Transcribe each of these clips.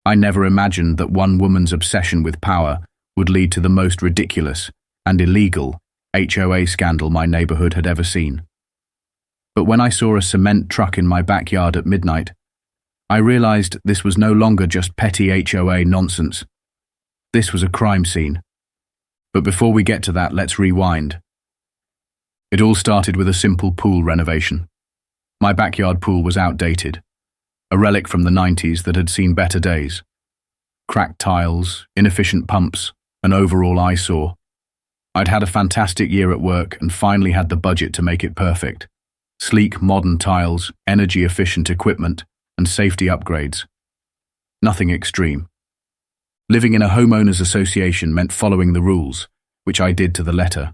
I never imagined that one woman's obsession with power would lead to the most ridiculous and illegal HOA scandal my neighborhood had ever seen. But when I saw a cement truck in my backyard at midnight, I realized this was no longer just petty HOA nonsense. This was a crime scene. But before we get to that, let's rewind. It all started with a simple pool renovation. My backyard pool was outdated, a relic from the 90s that had seen better days. Cracked tiles, inefficient pumps, an overall eyesore. I'd had a fantastic year at work and finally had the budget to make it perfect. Sleek, modern tiles, energy-efficient equipment, and safety upgrades. Nothing extreme. Living in a homeowners association meant following the rules, which I did to the letter.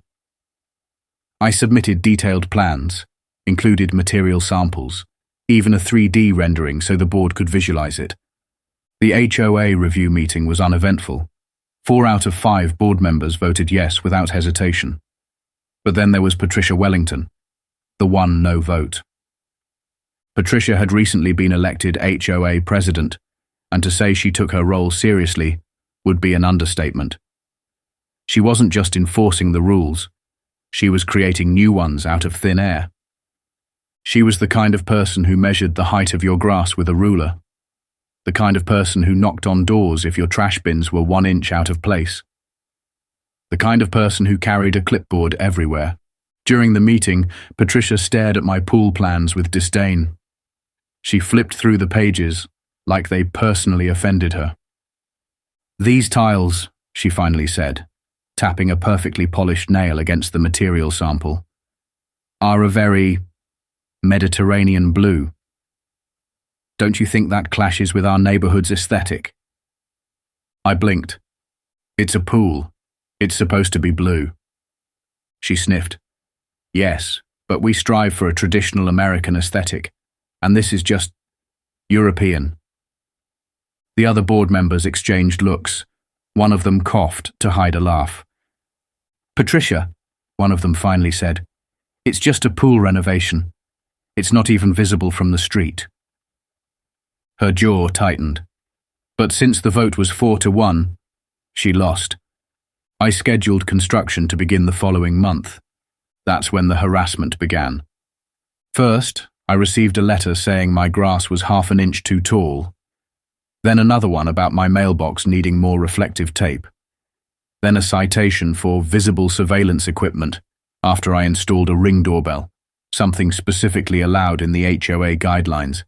I submitted detailed plans, included material samples, even a 3D rendering so the board could visualize it. The HOA review meeting was uneventful. 4 out of 5 board members voted yes without hesitation. But then there was Patricia Wellington, the one no vote. Patricia had recently been elected HOA president, and to say she took her role seriously would be an understatement. She wasn't just enforcing the rules, she was creating new ones out of thin air. She was the kind of person who measured the height of your grass with a ruler, the kind of person who knocked on doors if your trash bins were 1 inch out of place, the kind of person who carried a clipboard everywhere. During the meeting, Patricia stared at my pool plans with disdain. She flipped through the pages like they personally offended her. "These tiles," she finally said, tapping a perfectly polished nail against the material sample, "are a very Mediterranean blue. Don't you think that clashes with our neighborhood's aesthetic?" I blinked. "It's a pool. It's supposed to be blue." She sniffed. "Yes, but we strive for a traditional American aesthetic, and this is just European." The other board members exchanged looks. One of them coughed to hide a laugh. "Patricia," one of them finally said, "it's just a pool renovation. It's not even visible from the street." Her jaw tightened. But since the vote was 4-1, she lost. I scheduled construction to begin the following month. That's when the harassment began. First, I received a letter saying my grass was 1/2 inch too tall. Then another one about my mailbox needing more reflective tape. Then a citation for visible surveillance equipment after I installed a Ring doorbell, something specifically allowed in the HOA guidelines.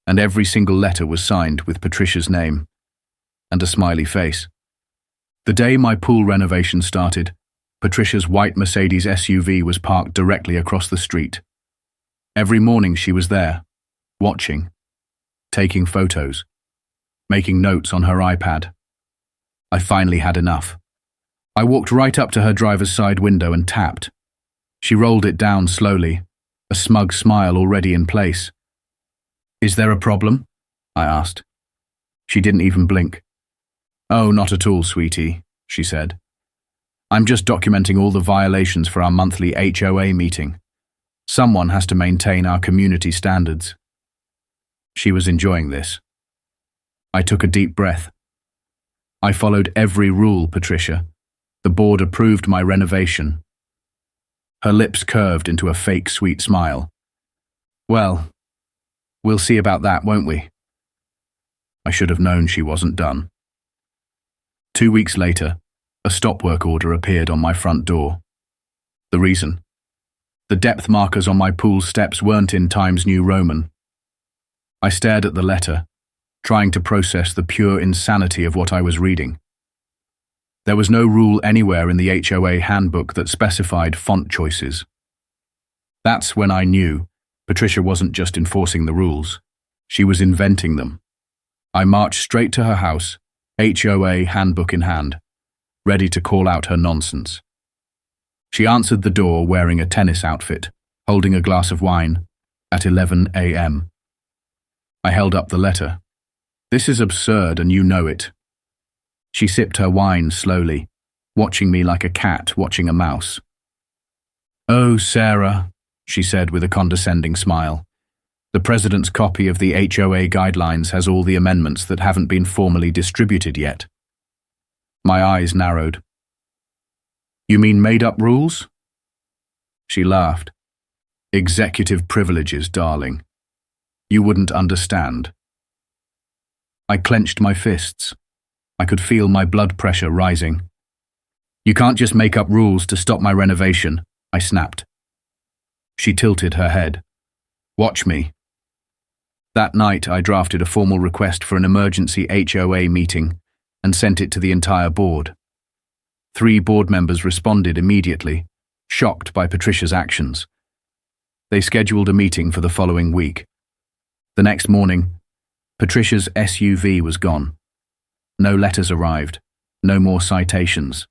And every single letter was signed with Patricia's name and a smiley face. The day my pool renovation started, Patricia's white Mercedes SUV was parked directly across the street. Every morning she was there, watching, taking photos, making notes on her iPad. I finally had enough. I walked right up to her driver's side window and tapped. She rolled it down slowly, a smug smile already in place. "Is there a problem?" I asked. She didn't even blink. "Oh, not at all, sweetie," she said. "I'm just documenting all the violations for our monthly HOA meeting. Someone has to maintain our community standards." She was enjoying this. I took a deep breath. "I followed every rule, Patricia. The board approved my renovation." Her lips curved into a fake sweet smile. "Well, we'll see about that, won't we?" I should have known she wasn't done. 2 weeks later, a stop work order appeared on my front door. The reason? The depth markers on my pool steps weren't in Times New Roman. I stared at the letter, trying to process the pure insanity of what I was reading. There was no rule anywhere in the HOA handbook that specified font choices. That's when I knew Patricia wasn't just enforcing the rules, she was inventing them. I marched straight to her house, HOA handbook in hand, ready to call out her nonsense. She answered the door wearing a tennis outfit, holding a glass of wine, at 11 a.m. I held up the letter. "This is absurd and you know it." She sipped her wine slowly, watching me like a cat watching a mouse. "Oh, Sarah," she said with a condescending smile, The President's copy of the HOA guidelines has all the amendments that haven't been formally distributed yet. My eyes narrowed. You mean made-up rules? She laughed. Executive privileges, darling. You wouldn't understand. I clenched my fists. I could feel my blood pressure rising. You can't just make up rules to stop my renovation, I snapped. She tilted her head. Watch me. That night, I drafted a formal request for an emergency HOA meeting and sent it to the entire board. 3 board members responded immediately, shocked by Patricia's actions. They scheduled a meeting for the following week. The next morning, Patricia's SUV was gone. No letters arrived, no more citations.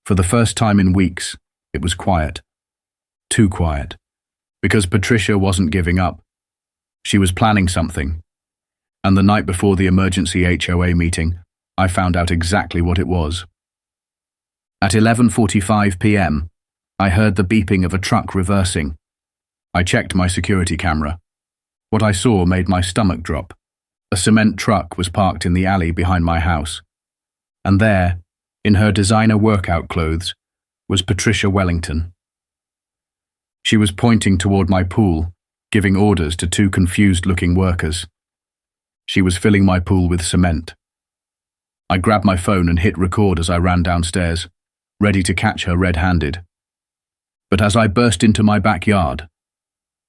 For the first time in weeks, it was quiet. Too quiet. Because Patricia wasn't giving up. She was planning something. And the night before the emergency HOA meeting, I found out exactly what it was. At 11:45 p.m., I heard the beeping of a truck reversing. I checked my security camera. What I saw made my stomach drop. A cement truck was parked in the alley behind my house. And there, in her designer workout clothes, was Patricia Wellington. She was pointing toward my pool, giving orders to 2 confused-looking workers. She was filling my pool with cement. I grabbed my phone and hit record as I ran downstairs, ready to catch her red-handed. But as I burst into my backyard,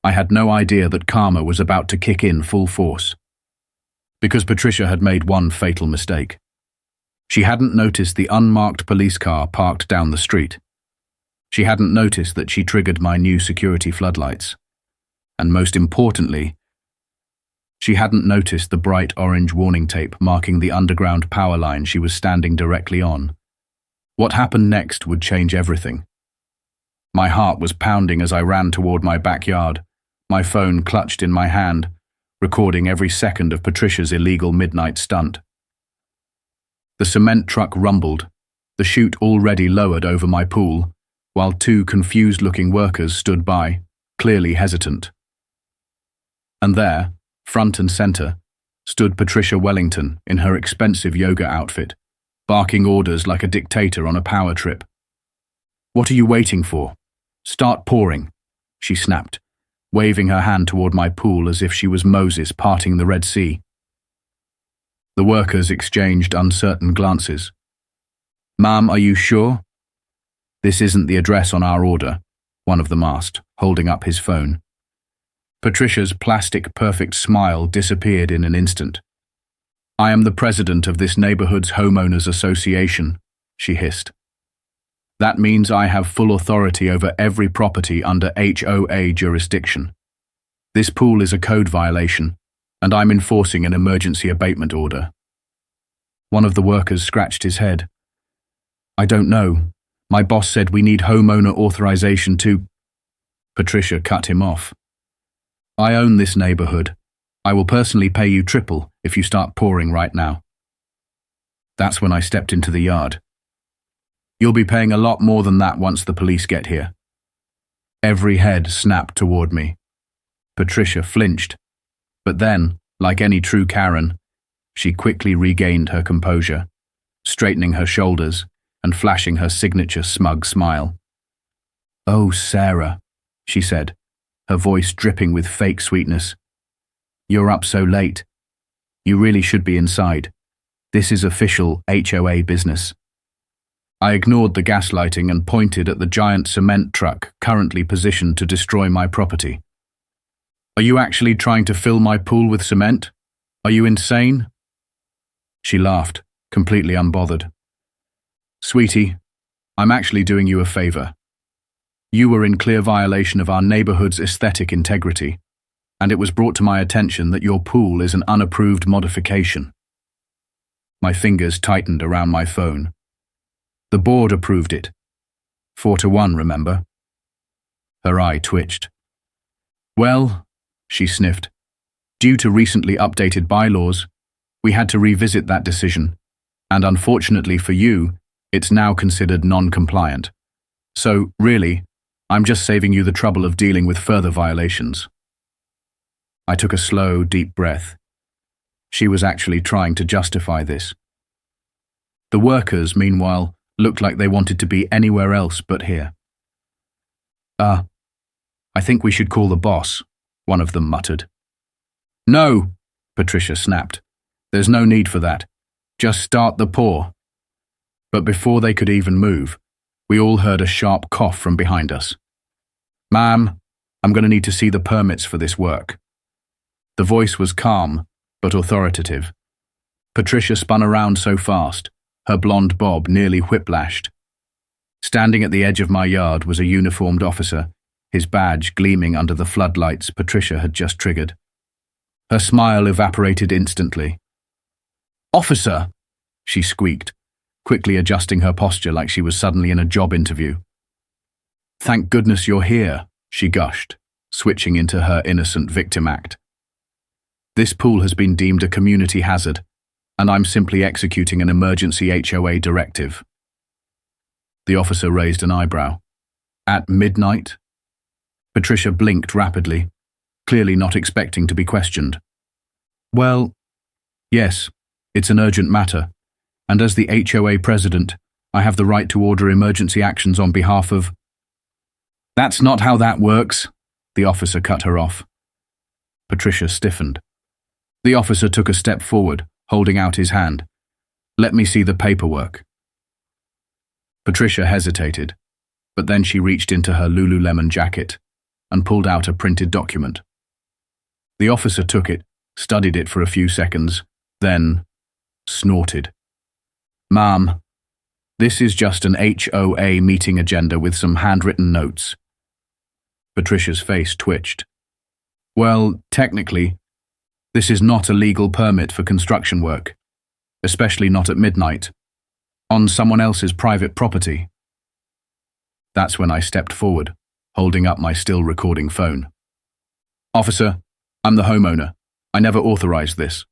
I had no idea that karma was about to kick in full force. Because Patricia had made one fatal mistake. She hadn't noticed the unmarked police car parked down the street. She hadn't noticed that she triggered my new security floodlights. And most importantly, she hadn't noticed the bright orange warning tape marking the underground power line she was standing directly on. What happened next would change everything. My heart was pounding as I ran toward my backyard, my phone clutched in my hand, recording every second of Patricia's illegal midnight stunt. The cement truck rumbled, the chute already lowered over my pool, while 2 confused-looking workers stood by, clearly hesitant. And there, front and center, stood Patricia Wellington in her expensive yoga outfit, barking orders like a dictator on a power trip. "What are you waiting for? Start pouring," she snapped, waving her hand toward my pool as if she was Moses parting the Red Sea. The workers exchanged uncertain glances. "Ma'am, are you sure?" "This isn't the address on our order," one of them asked, holding up his phone. Patricia's plastic perfect smile disappeared in an instant. "I am the president of this neighborhood's homeowners association," she hissed. "That means I have full authority over every property under HOA jurisdiction. This pool is a code violation, and I'm enforcing an emergency abatement order." One of the workers scratched his head. "I don't know. My boss said we need homeowner authorization to—" Patricia cut him off. "I own this neighborhood. I will personally pay you triple if you start pouring right now." That's when I stepped into the yard. "You'll be paying a lot more than that once the police get here." Every head snapped toward me. Patricia flinched, but then, like any true Karen, she quickly regained her composure, straightening her shoulders and flashing her signature smug smile. "Oh, Sarah," she said, her voice dripping with fake sweetness. "You're up so late. You really should be inside. This is official HOA business." I ignored the gaslighting and pointed at the giant cement truck currently positioned to destroy my property. "Are you actually trying to fill my pool with cement? Are you insane?" She laughed, completely unbothered. "Sweetie, I'm actually doing you a favor. You were in clear violation of our neighborhood's aesthetic integrity, and it was brought to my attention that your pool is an unapproved modification." My fingers tightened around my phone. "The board approved it. 4-1, remember?" Her eye twitched. "Well," she sniffed, "due to recently updated bylaws, we had to revisit that decision, and unfortunately for you, it's now considered non-compliant. So, really, I'm just saving you the trouble of dealing with further violations." I took a slow, deep breath. She was actually trying to justify this. The workers, meanwhile, looked like they wanted to be anywhere else but here. I think we should call the boss," one of them muttered. "No," Patricia snapped. "There's no need for that. Just start the pour." But before they could even move, we all heard a sharp cough from behind us. "Ma'am, I'm going to need to see the permits for this work." The voice was calm, but authoritative. Patricia spun around so fast, her blonde bob nearly whiplashed. Standing at the edge of my yard was a uniformed officer, his badge gleaming under the floodlights Patricia had just triggered. Her smile evaporated instantly. "Officer!" she squeaked, quickly adjusting her posture like she was suddenly in a job interview. "Thank goodness you're here," she gushed, switching into her innocent victim act. "This pool has been deemed a community hazard, and I'm simply executing an emergency HOA directive." The officer raised an eyebrow. "At midnight?" Patricia blinked rapidly, clearly not expecting to be questioned. "Well, yes, it's an urgent matter, and as the HOA president, I have the right to order emergency actions on behalf of—" "That's not how that works," the officer cut her off. Patricia stiffened. The officer took a step forward, holding out his hand. "Let me see the paperwork." Patricia hesitated, but then she reached into her Lululemon jacket and pulled out a printed document. The officer took it, studied it for a few seconds, then snorted. "Ma'am, this is just an HOA meeting agenda with some handwritten notes." Patricia's face twitched. "Well, technically, this is not a legal permit for construction work, especially not at midnight, on someone else's private property." That's when I stepped forward, holding up my still recording phone. "Officer, I'm the homeowner. I never authorized this."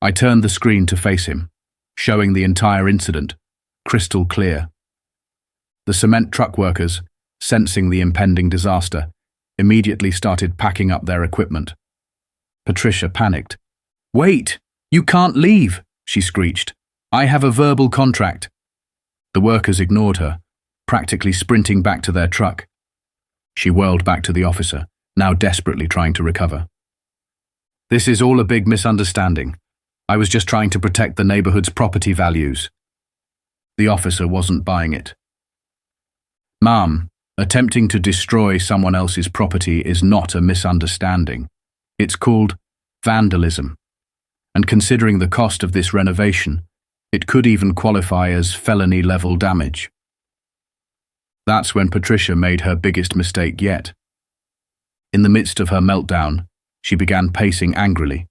I turned the screen to face him, showing the entire incident, crystal clear. The cement truck workers, sensing the impending disaster, immediately started packing up their equipment. Patricia panicked. "Wait! You can't leave!" she screeched. "I have a verbal contract." The workers ignored her, practically sprinting back to their truck. She whirled back to the officer, now desperately trying to recover. "This is all a big misunderstanding. I was just trying to protect the neighborhood's property values." The officer wasn't buying it. "Ma'am, attempting to destroy someone else's property is not a misunderstanding. It's called vandalism. And considering the cost of this renovation, it could even qualify as felony-level damage." That's when Patricia made her biggest mistake yet. In the midst of her meltdown, she began pacing angrily,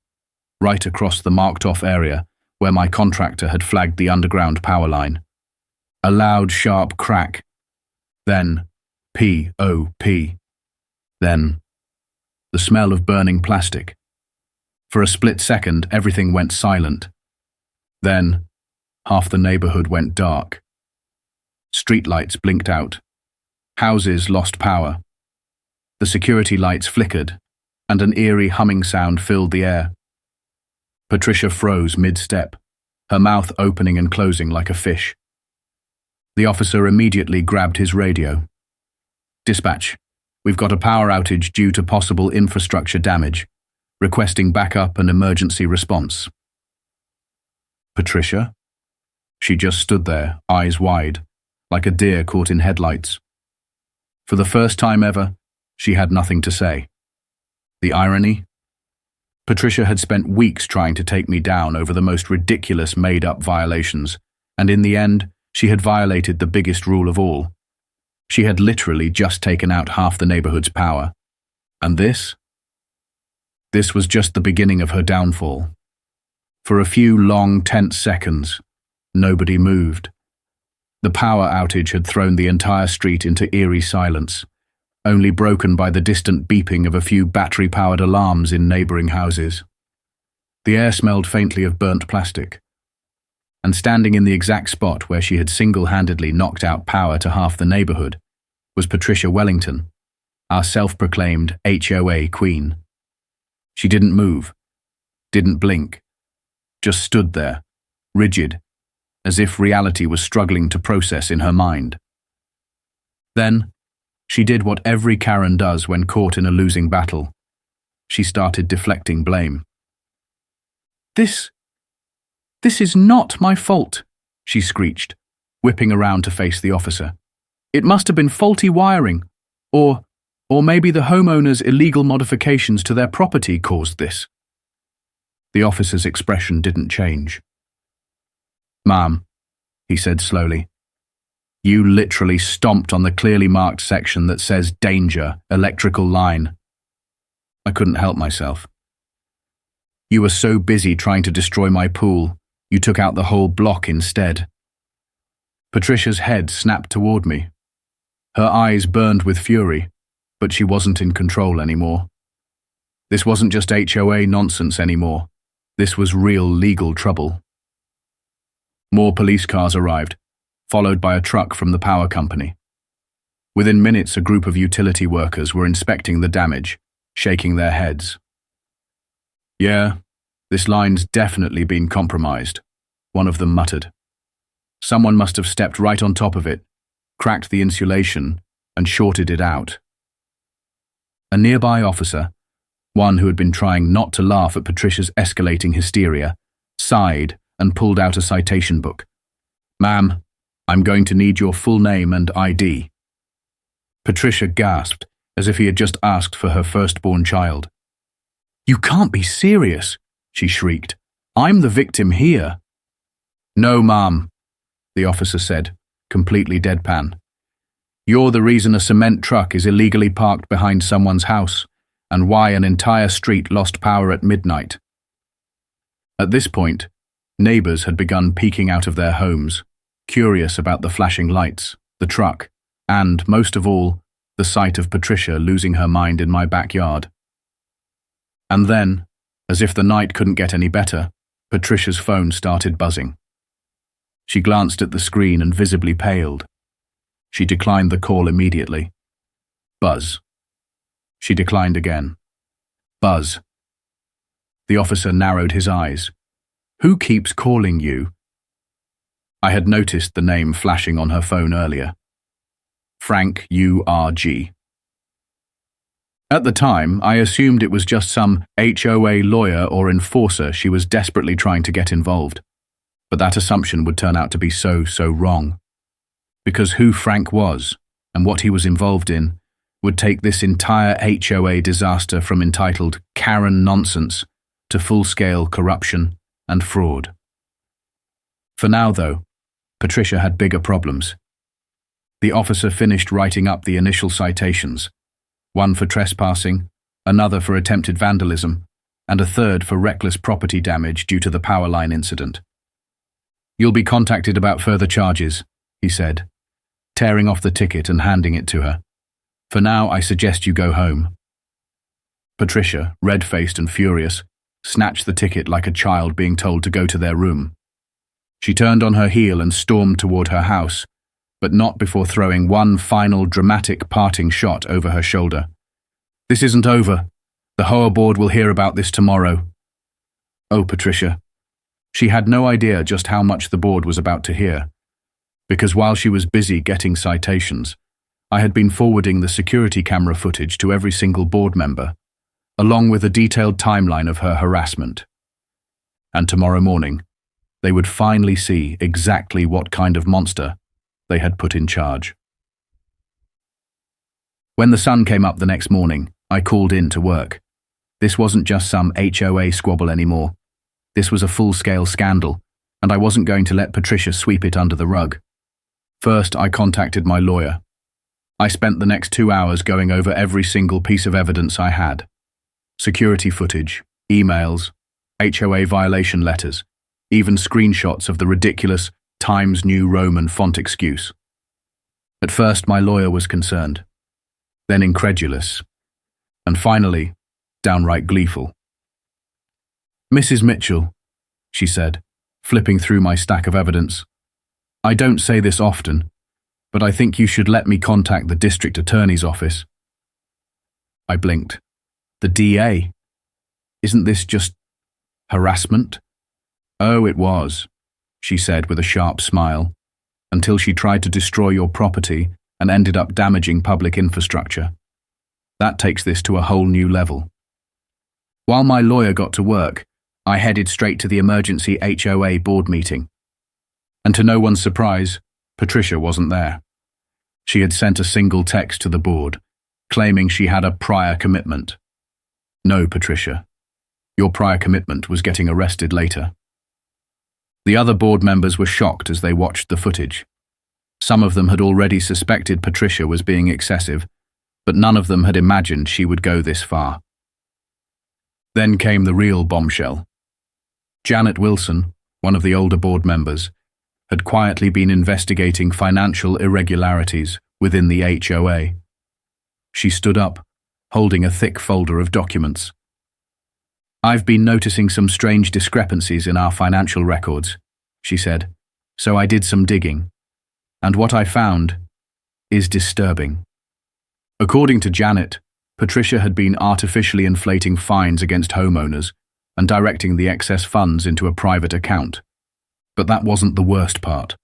right across the marked-off area where my contractor had flagged the underground power line. A loud, sharp crack. Then, P-O-P. Then, the smell of burning plastic. For a split second, everything went silent. Then, half the neighborhood went dark. Streetlights blinked out. Houses lost power. The security lights flickered, and an eerie humming sound filled the air. Patricia froze mid-step, her mouth opening and closing like a fish. The officer immediately grabbed his radio. "Dispatch, we've got a power outage due to possible infrastructure damage. Requesting backup and emergency response." Patricia? She just stood there, eyes wide, like a deer caught in headlights. For the first time ever, she had nothing to say. The irony? Patricia had spent weeks trying to take me down over the most ridiculous made-up violations, and in the end, she had violated the biggest rule of all. She had literally just taken out half the neighborhood's power. And this? This was just the beginning of her downfall. For a few long, tense seconds, nobody moved. The power outage had thrown the entire street into eerie silence, only broken by the distant beeping of a few battery-powered alarms in neighboring houses. The air smelled faintly of burnt plastic. And standing in the exact spot where she had single-handedly knocked out power to half the neighborhood was Patricia Wellington, our self-proclaimed HOA queen. She didn't move, didn't blink, just stood there, rigid, as if reality was struggling to process in her mind. Then, she did what every Karen does when caught in a losing battle. She started deflecting blame. This is not my fault," she screeched, whipping around to face the officer. "It must have been faulty wiring, or maybe the homeowner's illegal modifications to their property caused this." The officer's expression didn't change. "Ma'am," he said slowly, "you literally stomped on the clearly marked section that says danger, electrical line." I couldn't help myself. "You were so busy trying to destroy my pool, you took out the whole block instead." Patricia's head snapped toward me. Her eyes burned with fury, but she wasn't in control anymore. This wasn't just HOA nonsense anymore. This was real legal trouble. More police cars arrived, followed by a truck from the power company. Within minutes, a group of utility workers were inspecting the damage, shaking their heads. "Yeah, this line's definitely been compromised," one of them muttered. "Someone must have stepped right on top of it, cracked the insulation, and shorted it out." A nearby officer, one who had been trying not to laugh at Patricia's escalating hysteria, sighed and pulled out a citation book. "Ma'am, I'm going to need your full name and ID." Patricia gasped, as if he had just asked for her firstborn child. "You can't be serious," she shrieked. "I'm the victim here." "No, ma'am," the officer said, completely deadpan. "You're the reason a cement truck is illegally parked behind someone's house, and why an entire street lost power at midnight." At this point, neighbors had begun peeking out of their homes, curious about the flashing lights, the truck, and, most of all, the sight of Patricia losing her mind in my backyard. And then, as if the night couldn't get any better, Patricia's phone started buzzing. She glanced at the screen and visibly paled. She declined the call immediately. Buzz. She declined again. Buzz. The officer narrowed his eyes. "Who keeps calling you?" I had noticed the name flashing on her phone earlier. Frank U.R.G. At the time, I assumed it was just some HOA lawyer or enforcer she was desperately trying to get involved. But that assumption would turn out to be so wrong. Because who Frank was, and what he was involved in, would take this entire HOA disaster from entitled Karen nonsense to full-scale corruption and fraud. For now, though, Patricia had bigger problems. The officer finished writing up the initial citations, one for trespassing, another for attempted vandalism, and a third for reckless property damage due to the power line incident. "You'll be contacted about further charges," he said, tearing off the ticket and handing it to her. "For now, I suggest you go home." Patricia, red-faced and furious, snatched the ticket like a child being told to go to their room. She turned on her heel and stormed toward her house, but not before throwing one final dramatic parting shot over her shoulder. "This isn't over. The HOA board will hear about this tomorrow." Oh, Patricia. She had no idea just how much the board was about to hear, because while she was busy getting citations, I had been forwarding the security camera footage to every single board member, along with a detailed timeline of her harassment. And tomorrow morning, they would finally see exactly what kind of monster they had put in charge. When the sun came up the next morning, I called in to work. This wasn't just some HOA squabble anymore. This was a full-scale scandal, and I wasn't going to let Patricia sweep it under the rug. First, I contacted my lawyer. I spent the next 2 hours going over every single piece of evidence I had. Security footage, emails, HOA violation letters, even screenshots of the ridiculous Times New Roman font excuse. At first, my lawyer was concerned, then incredulous, and finally, downright gleeful. "Mrs. Mitchell," she said, flipping through my stack of evidence, "I don't say this often, but I think you should let me contact the district attorney's office." I blinked. The DA? Isn't this just harassment? Oh, it was, she said with a sharp smile, until she tried to destroy your property and ended up damaging public infrastructure. That takes this to a whole new level. While my lawyer got to work, I headed straight to the emergency HOA board meeting. And to no one's surprise, Patricia wasn't there. She had sent a single text to the board, claiming she had a prior commitment. No, Patricia. Your prior commitment was getting arrested later. The other board members were shocked as they watched the footage. Some of them had already suspected Patricia was being excessive, but none of them had imagined she would go this far. Then came the real bombshell. Janet Wilson, one of the older board members, had quietly been investigating financial irregularities within the HOA. She stood up, holding a thick folder of documents. I've been noticing some strange discrepancies in our financial records, she said, so I did some digging. And what I found is disturbing. According to Janet, Patricia had been artificially inflating fines against homeowners and directing the excess funds into a private account. But that wasn't the worst part.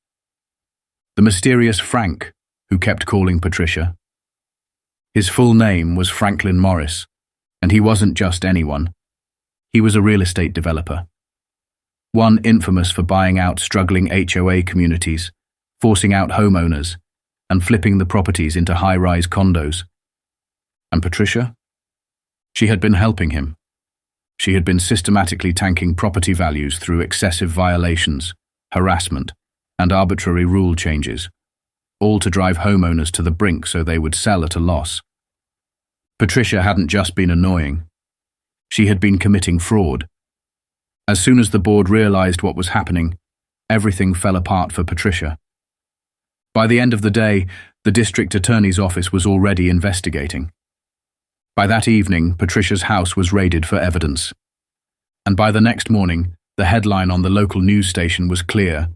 The mysterious Frank, who kept calling Patricia. His full name was Franklin Morris, and he wasn't just anyone. He was a real estate developer. One infamous for buying out struggling HOA communities, forcing out homeowners, and flipping the properties into high-rise condos. And Patricia? She had been helping him. She had been systematically tanking property values through excessive violations, harassment, and arbitrary rule changes, all to drive homeowners to the brink so they would sell at a loss. Patricia hadn't just been annoying. She had been committing fraud. As soon as the board realized what was happening, everything fell apart for Patricia. By the end of the day, the district attorney's office was already investigating. By that evening, Patricia's house was raided for evidence. And by the next morning, the headline on the local news station was clear: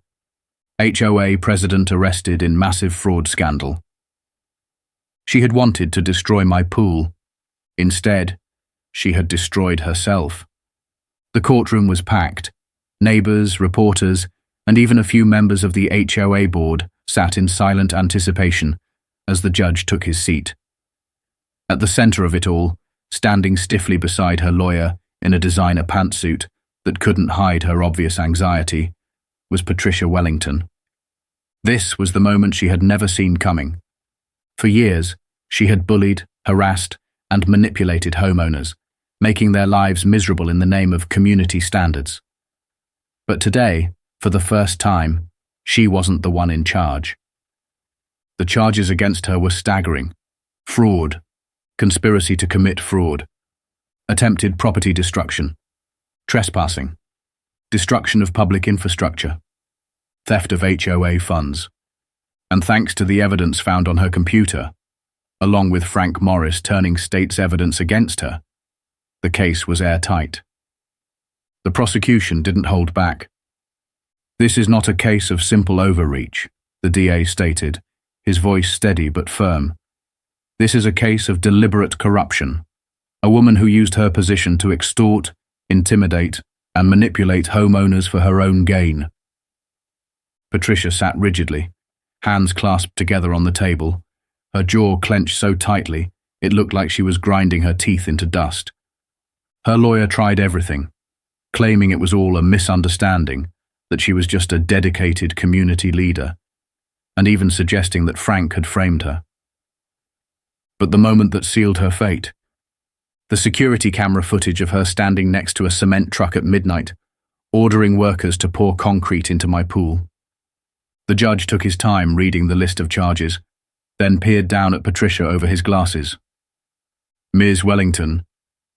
HOA president arrested in massive fraud scandal. She had wanted to destroy my pool. Instead, she had destroyed herself. The courtroom was packed. Neighbors, reporters, and even a few members of the HOA board sat in silent anticipation as the judge took his seat. At the center of it all, standing stiffly beside her lawyer in a designer pantsuit that couldn't hide her obvious anxiety, was Patricia Wellington. This was the moment she had never seen coming. For years, she had bullied, harassed, and manipulated homeowners, making their lives miserable in the name of community standards. But today, for the first time, she wasn't the one in charge. The charges against her were staggering: fraud, conspiracy to commit fraud, attempted property destruction, trespassing, destruction of public infrastructure, theft of HOA funds. And thanks to the evidence found on her computer, along with Frank Morris turning state's evidence against her, the case was airtight. The prosecution didn't hold back. This is not a case of simple overreach, the DA stated, his voice steady but firm. This is a case of deliberate corruption, a woman who used her position to extort, intimidate, and manipulate homeowners for her own gain. Patricia sat rigidly, hands clasped together on the table, her jaw clenched so tightly it looked like she was grinding her teeth into dust. Her lawyer tried everything, claiming it was all a misunderstanding, that she was just a dedicated community leader, and even suggesting that Frank had framed her. But the moment that sealed her fate, the security camera footage of her standing next to a cement truck at midnight, ordering workers to pour concrete into my pool. The judge took his time reading the list of charges, then peered down at Patricia over his glasses. Ms. Wellington,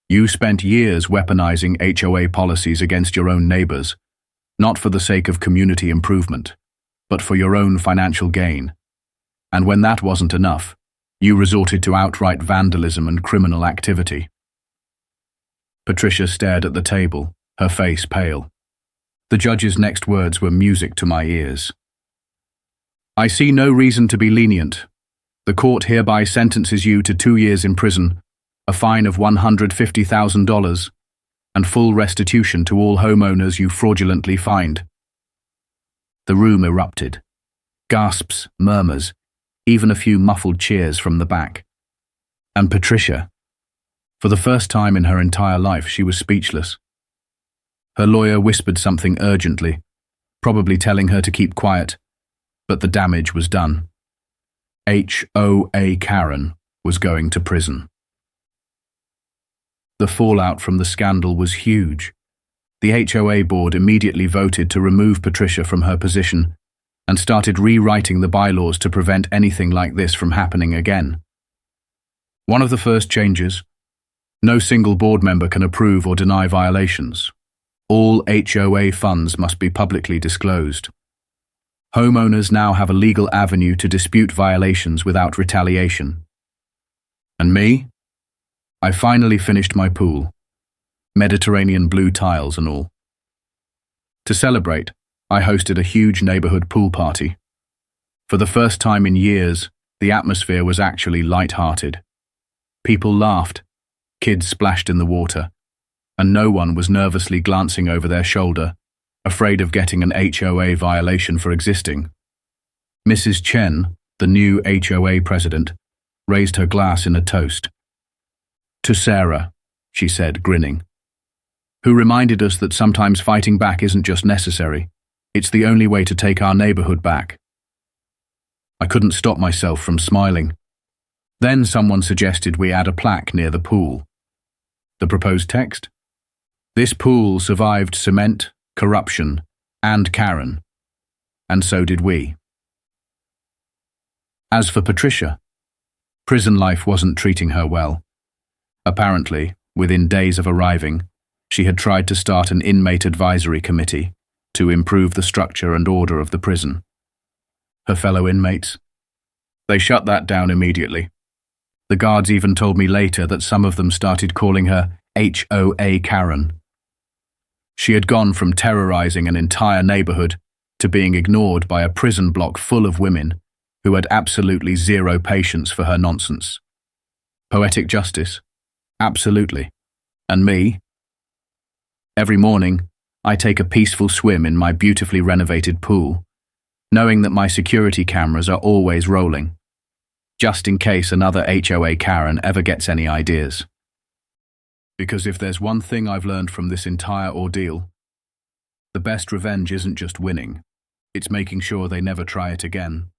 you spent years weaponizing HOA policies against your own neighbors, not for the sake of community improvement, but for your own financial gain. And when that wasn't enough, you resorted to outright vandalism and criminal activity. Patricia stared at the table, her face pale. The judge's next words were music to my ears. I see no reason to be lenient. The court hereby sentences you to 2 years in prison, a fine of $150,000, and full restitution to all homeowners you fraudulently find. The room erupted. Gasps, murmurs, even a few muffled cheers from the back. And Patricia, for the first time in her entire life, she was speechless. Her lawyer whispered something urgently, probably telling her to keep quiet, but the damage was done. HOA Karen was going to prison. The fallout from the scandal was huge. The HOA board immediately voted to remove Patricia from her position and started rewriting the bylaws to prevent anything like this from happening again. One of the first changes: no single board member can approve or deny violations. All HOA funds must be publicly disclosed. Homeowners now have a legal avenue to dispute violations without retaliation. And me? I finally finished my pool, Mediterranean blue tiles and all. To celebrate, I hosted a huge neighborhood pool party. For the first time in years, the atmosphere was actually light-hearted. People laughed, kids splashed in the water, and no one was nervously glancing over their shoulder, afraid of getting an HOA violation for existing. Mrs. Chen, the new HOA president, raised her glass in a toast. To Sarah, she said, grinning, who reminded us that sometimes fighting back isn't just necessary, it's the only way to take our neighborhood back. I couldn't stop myself from smiling. Then someone suggested we add a plaque near the pool. The proposed text? This pool survived cement, corruption, and Karen. And so did we. As for Patricia, prison life wasn't treating her well. Apparently, within days of arriving, she had tried to start an inmate advisory committee to improve the structure and order of the prison. Her fellow inmates? They shut that down immediately. The guards even told me later that some of them started calling her HOA Karen. She had gone from terrorizing an entire neighborhood to being ignored by a prison block full of women who had absolutely zero patience for her nonsense. Poetic justice? Absolutely. And me? Every morning, I take a peaceful swim in my beautifully renovated pool, knowing that my security cameras are always rolling, just in case another HOA Karen ever gets any ideas. Because if there's one thing I've learned from this entire ordeal, the best revenge isn't just winning, it's making sure they never try it again.